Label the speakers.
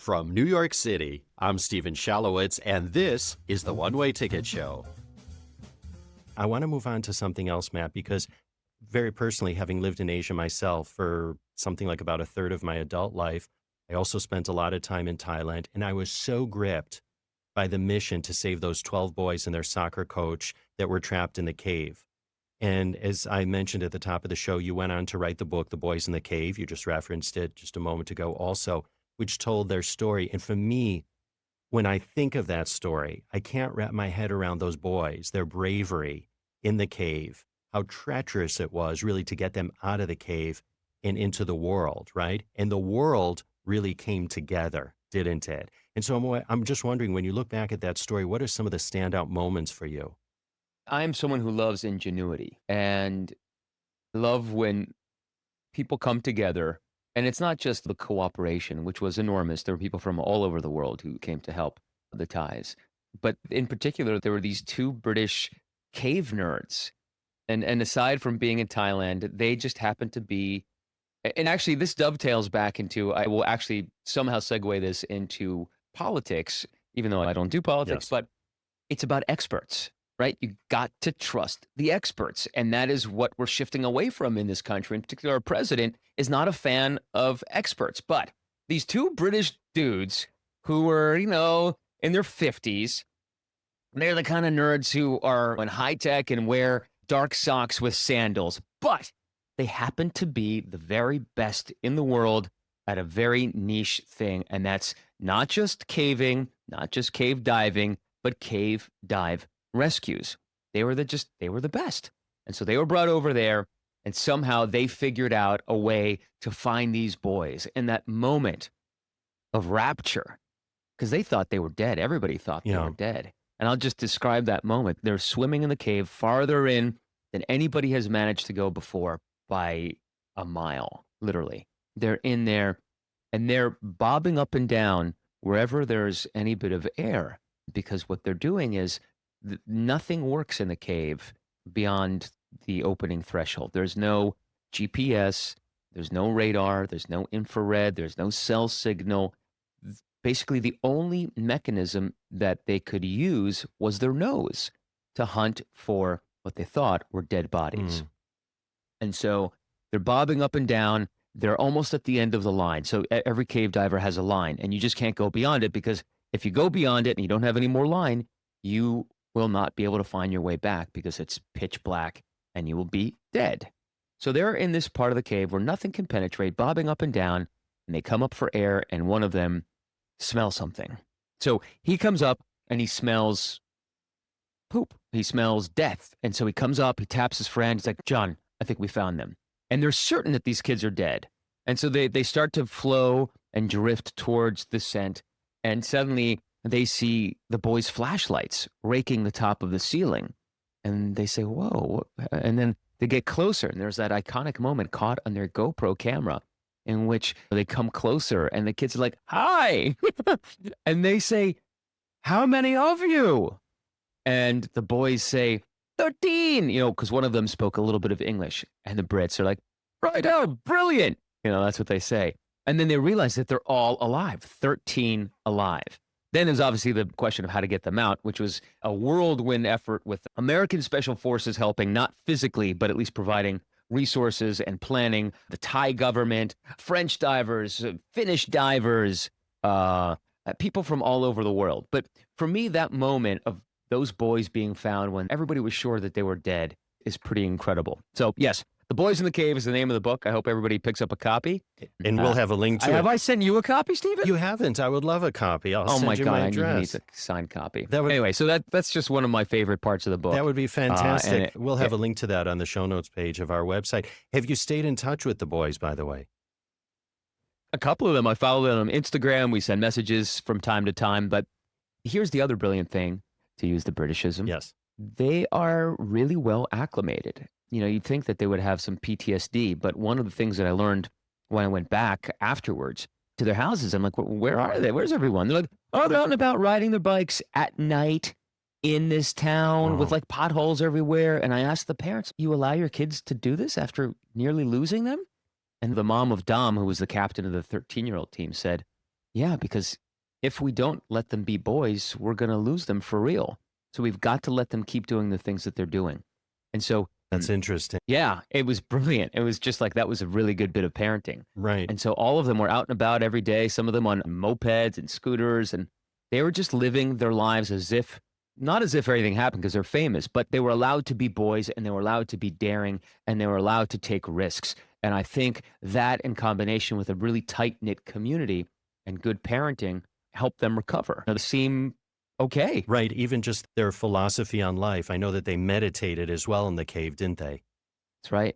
Speaker 1: From New York City, I'm Stephen Shalowitz, and this is the One Way Ticket Show. I want to move on to something else, Matt, because very personally, having lived in Asia myself for something like about a third of my adult life, I also spent a lot of time in Thailand, and I was so gripped by the mission to save those 12 boys and their soccer coach that were trapped in the cave. And as I mentioned at the top of the show, you went on to write the book, The Boys in the Cave. You just referenced it just a moment ago also, which told their story. And for me, when I think of that story, I can't wrap my head around those boys, their bravery in the cave, how treacherous it was really to get them out of the cave and into the world, right? And the world really came together, didn't it? And so I'm just wondering, when you look back at that story, what are some of the standout moments for you?
Speaker 2: I'm someone who loves ingenuity and love when people come together. And it's not just the cooperation, which was enormous. There were people from all over the world who came to help the Thais. But in particular, there were these two British cave nerds. And aside from being in Thailand, they just happened to be. And actually, this dovetails back into, I will actually somehow segue this into politics, even though I don't do politics,
Speaker 1: Yes.
Speaker 2: but it's about experts. Right? You got to trust the experts. And that is what we're shifting away from in this country. In particular, our president is not a fan of experts. But these two British dudes who were, in their 50s, they're the kind of nerds who are in high tech and wear dark socks with sandals. But they happen to be the very best in the world at a very niche thing. And that's not just caving, not just cave diving, but cave dive rescues. They were the best. And so they were brought over there, and somehow they figured out a way to find these boys in that moment of rapture, because they thought they were dead. Everybody thought they were dead. And I'll just describe that moment. They're swimming in the cave farther in than anybody has managed to go before by a mile, literally. They're in there, and they're bobbing up and down wherever there's any bit of air, because what they're doing is nothing works in the cave beyond the opening threshold. There's no GPS, there's no radar, there's no infrared, there's no cell signal. Basically, the only mechanism that they could use was their nose to hunt for what they thought were dead bodies. And so they're bobbing up and down. They're almost at the end of the line. So every cave diver has a line, and you just can't go beyond it, because if you go beyond it and you don't have any more line, you will not be able to find your way back, because it's pitch black and you will be dead. So they're in this part of the cave where nothing can penetrate, bobbing up and down, and they come up for air, and one of them smells something. So he comes up and he smells poop. He smells death. And so he comes up, he taps his friend. He's like, "John, I think we found them." And they're certain that these kids are dead. And so they start to flow and drift towards the scent. And suddenly they see the boys' flashlights raking the top of the ceiling. And they say, "Whoa." And then they get closer. And there's that iconic moment caught on their GoPro camera in which they come closer. And the kids are like, "Hi." And they say, "How many of you?" And the boys say, 13, because one of them spoke a little bit of English. And the Brits are like, "Right out, brilliant." That's what they say. And then they realize that they're all alive, 13 alive. Then there's obviously the question of how to get them out, which was a whirlwind effort with American Special Forces helping, not physically, but at least providing resources and planning, the Thai government, French divers, Finnish divers, people from all over the world. But for me, that moment of those boys being found when everybody was sure that they were dead is pretty incredible. So yes, The Boys in the Cave is the name of the book. I hope everybody picks up a copy.
Speaker 1: And we'll have a link to it.
Speaker 2: Have I sent you a copy, Stephen?
Speaker 1: You haven't. I would love a copy. I'll send you my
Speaker 2: I
Speaker 1: address.
Speaker 2: need a signed copy. Anyway, so that's just one of my favorite parts of the book.
Speaker 1: That would be fantastic. We'll have a link to that on the show notes page of our website. Have you stayed in touch with the boys, by the way?
Speaker 2: A couple of them. I follow them on Instagram. We send messages from time to time. But here's the other brilliant thing, to use the Britishism.
Speaker 1: Yes.
Speaker 2: They are really well acclimated. You'd think that they would have some PTSD, but one of the things that I learned when I went back afterwards to their houses, I'm like, where are they? Where's everyone? They're like, "Oh, they're out and about riding their bikes at night in this town with like potholes everywhere." And I asked the parents, "You allow your kids to do this after nearly losing them?" And the mom of Dom, who was the captain of the 13-year-old team, said, Yeah, because if we don't let them be boys, we're going to lose them for real. So we've got to let them keep doing the things that they're doing. And so,
Speaker 1: That's interesting.
Speaker 2: yeah, it was brilliant. It was just like that was a really good bit of parenting.
Speaker 1: Right.
Speaker 2: And so all of them were out and about every day, some of them on mopeds and scooters, and they were just living their lives as if, not as if anything happened because they're famous, but they were allowed to be boys and they were allowed to be daring and they were allowed to take risks. And I think that in combination with a really tight knit community and good parenting helped them recover. Now, they seem okay.
Speaker 1: Right. Even just their philosophy on life. I know that they meditated as well in the cave, didn't they?
Speaker 2: That's right.